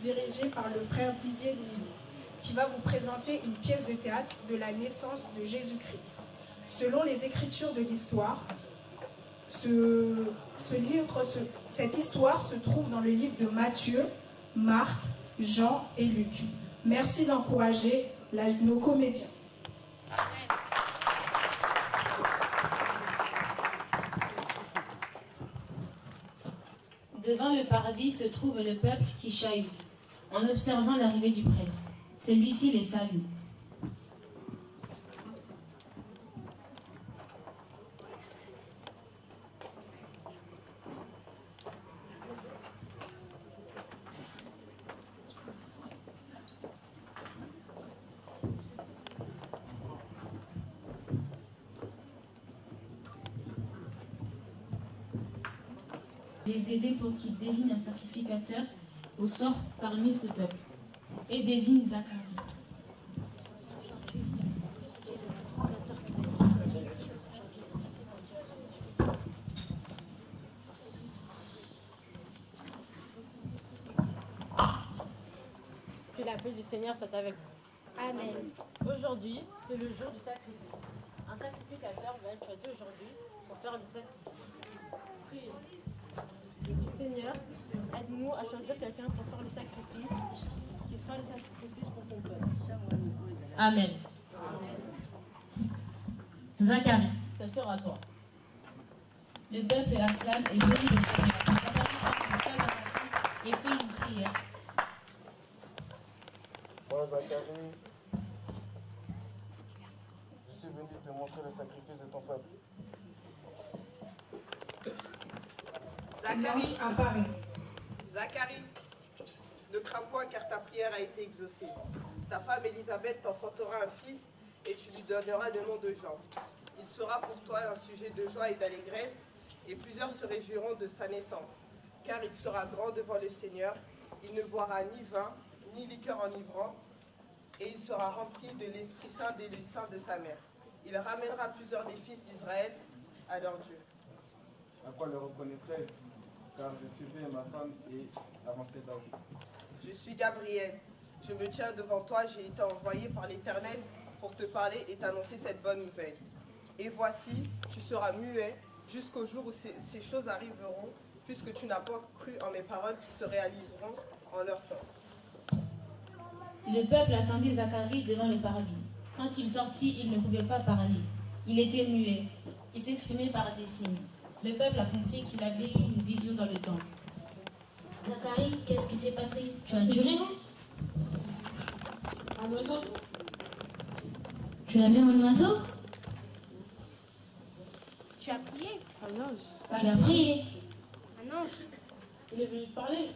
dirigé par le frère Didier Dillon, qui va vous présenter une pièce de théâtre de la naissance de Jésus-Christ. Selon les écritures de l'histoire, cette histoire se trouve dans le livre de Matthieu, Marc, Jean et Luc. Merci d'encourager nos comédiens. Devant le parvis se trouve le peuple qui chahute, en observant l'arrivée du prêtre. Celui-ci les salue. Les aider pour qu'ils désignent un sacrificateur au sort parmi ce peuple, et désigne Zacharie. Que la paix du Seigneur soit avec vous. Amen. Aujourd'hui, c'est le jour du sacrifice. Un sacrificateur va être choisi aujourd'hui pour faire le sacrifice. Priez. Seigneur, aide-nous à choisir quelqu'un pour faire le sacrifice, qui sera le sacrifice pour ton peuple. Amen. Zacharie, Ça sera toi. le peuple acclame et bénit le Seigneur. Zacharie porte le sol dans la main et fait une prière. Moi, Zacharie, je suis venu te montrer le sacrifice de ton peuple. Zacharie apparaît. Zacharie, ne crains point car ta prière a été exaucée. Ta femme Élisabeth t'enfantera un fils et tu lui donneras le nom de Jean. Il sera pour toi un sujet de joie et d'allégresse et plusieurs se réjouiront de sa naissance. Car il sera grand devant le Seigneur, il ne boira ni vin, ni liqueur enivrant et il sera rempli de l'Esprit Saint et du sein de sa mère. Il ramènera plusieurs des fils d'Israël à leur Dieu. À quoi le reconnaîtrai-je? Car je suis vieux et ma femme est avancée d'âge. Je suis Gabriel. Je me tiens devant toi, j'ai été envoyé par l'Éternel pour te parler et t'annoncer cette bonne nouvelle. Et voici, tu seras muet jusqu'au jour où ces choses arriveront, puisque tu n'as pas cru en mes paroles qui se réaliseront en leur temps. Le peuple attendait Zacharie devant le parvis. Quand il sortit, il ne pouvait pas parler. Il était muet. Il s'exprimait par des signes. Le peuple a compris qu'il avait eu une vision dans le temple. Zacharie, qu'est-ce qui s'est passé? Tu as duré? Un oiseau? Tu as vu un oiseau? Tu as prié? Un ange. Tu as prié? Un ange? Il est venu te parler.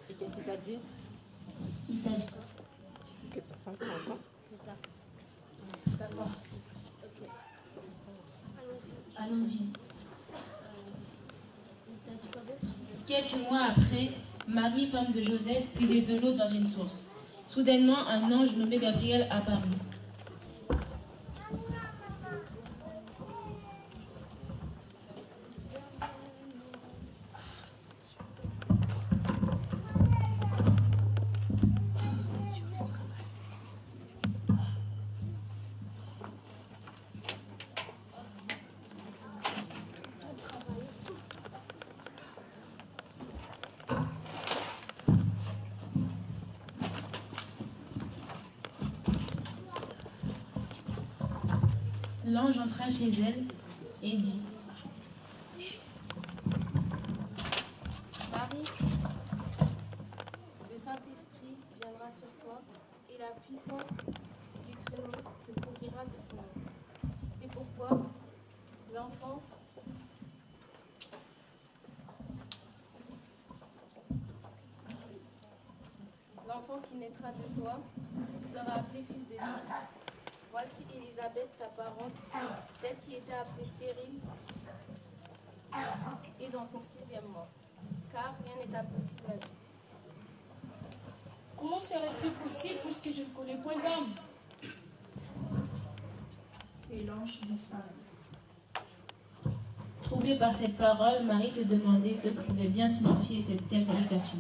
Et qu'est-ce qu'il t'a dit? Il t'a dit quoi? Que ta femme s'est enceinte. D'accord. Ok. Allons-y. Il t'a dit quoi d'autre? Quelques mois après, Marie, femme de Joseph, puisait de l'eau dans une source. Soudainement, un ange nommé Gabriel apparut. L'ange entra chez elle et dit: Marie, le Saint-Esprit viendra sur toi et la puissance du Très-Haut te couvrira de son nom. C'est pourquoi l'enfant qui naîtra de toi sera appelé fils de Dieu. Voici Élisabeth, ta parente, celle qui était appelée stérile, et dans son 6e mois, car rien n'est impossible à Dieu. Comment serait-il possible puisque je ne connais point d'homme? Et l'ange disparaît. Troublée par cette parole, Marie se demandait ce que pouvait bien signifier cette telle salutation.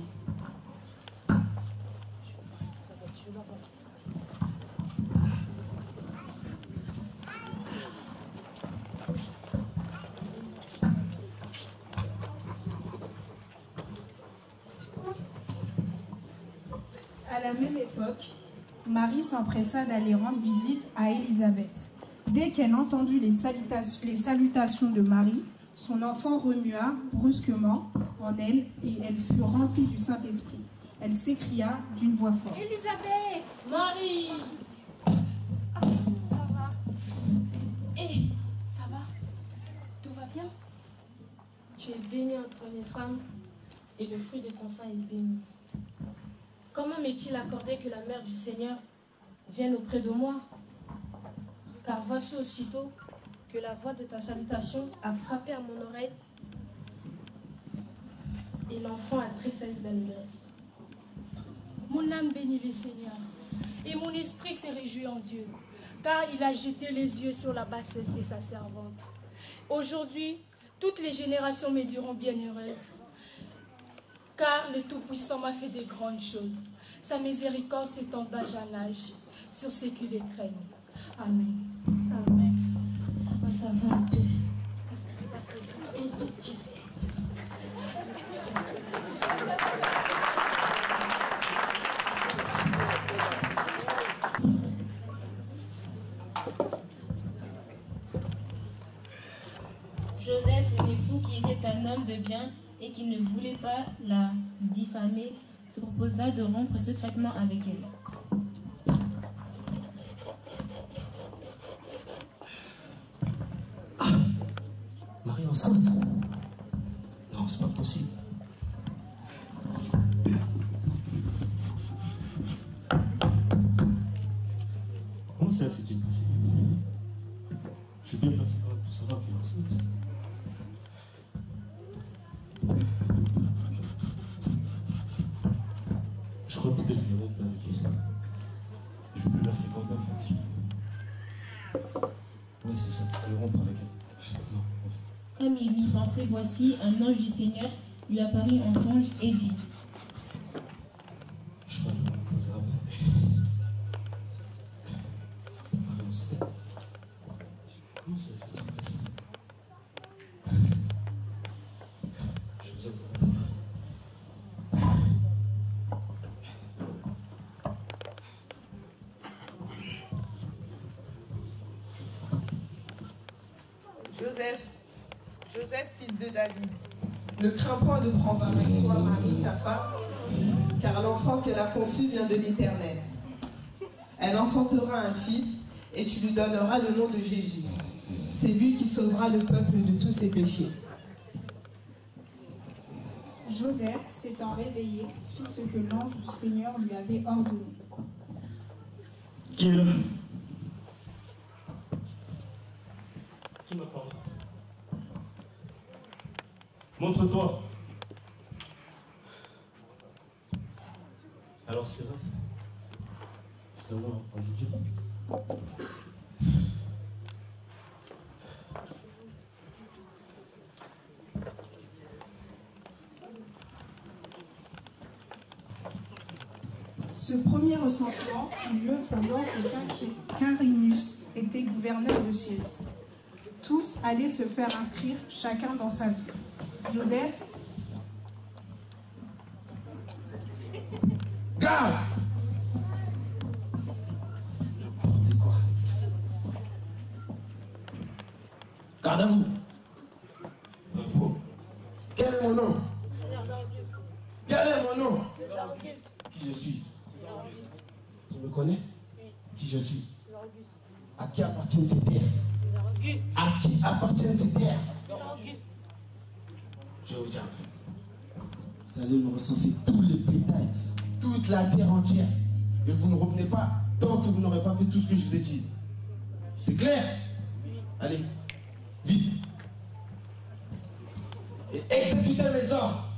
À la même époque, Marie s'empressa d'aller rendre visite à Élisabeth. Dès qu'elle entendit les salutations de Marie, son enfant remua brusquement en elle et elle fut remplie du Saint-Esprit. Elle s'écria d'une voix forte. Élisabeth! Marie! Ça va? Hé, ça va? Tout va bien? Tu es bénie entre les femmes et le fruit de ton sein est béni. Comment m'est-il accordé que la mère du Seigneur vienne auprès de moi? Car voici aussitôt que la voix de ta salutation a frappé à mon oreille et l'enfant a tressailli d'allégresse. Mon âme bénit le Seigneur, et mon esprit s'est réjoui en Dieu, car il a jeté les yeux sur la bassesse de sa servante. Aujourd'hui, toutes les générations me diront bienheureuse, car le Tout-Puissant m'a fait de grandes choses. Sa miséricorde s'étend d'âge en âge sur ceux qui les craignent. Amen. Ça va. Ça va un peu. Ça c'est pas très dur. Un tout petit peu. Joseph, son époux, qui était un homme de bien et qui ne voulait pas la diffamer, se proposa de rompre secrètement avec elle. Marie enceinte? Non, c'est pas possible. Comment ça s'est-il passé? Je suis bien placé pour savoir qu'elle est enceinte. Je crois peut-être que je vais rompre avec elle. Je vais plus la fréquenter en fait. Oui, c'est ça, je vais rompre avec elle. Non. Comme il y pensait, voici un ange du Seigneur lui apparut en songe et dit: Je crois que je vais me poser un peu. Marie enceinte? Comment ça s'est passé? Joseph. Joseph, fils de David, ne crains point de prendre avec toi Marie, ta femme, car l'enfant qu'elle a conçu vient de l'Éternel. Elle enfantera un fils, et tu lui donneras le nom de Jésus. C'est lui qui sauvera le peuple de tous ses péchés. Joseph, s'étant réveillé, fit ce que l'ange du Seigneur lui avait ordonné. Qui est là? Qui m'a parlé? Montre-toi. Alors c'est vrai. C'est moi, en Dieu. Ce premier recensement eut lieu pendant que Quirinius était gouverneur de Syrie. Tous allaient se faire inscrire, chacun dans sa ville. Joseph, Garde! N'importe quoi. Garde à vous. Repos. Quel est mon nom? Quel est mon nom? Qui je suis? Tu me connais? Qui je suis? À qui appartiennent ces terres? À qui appartiennent ces terres? Je vais vous dire un truc. Vous allez me recenser tous les bétails, toute la terre entière. Et vous ne revenez pas tant que vous n'aurez pas fait tout ce que je vous ai dit. C'est clair? Allez, vite. Et exécutez mes ordres.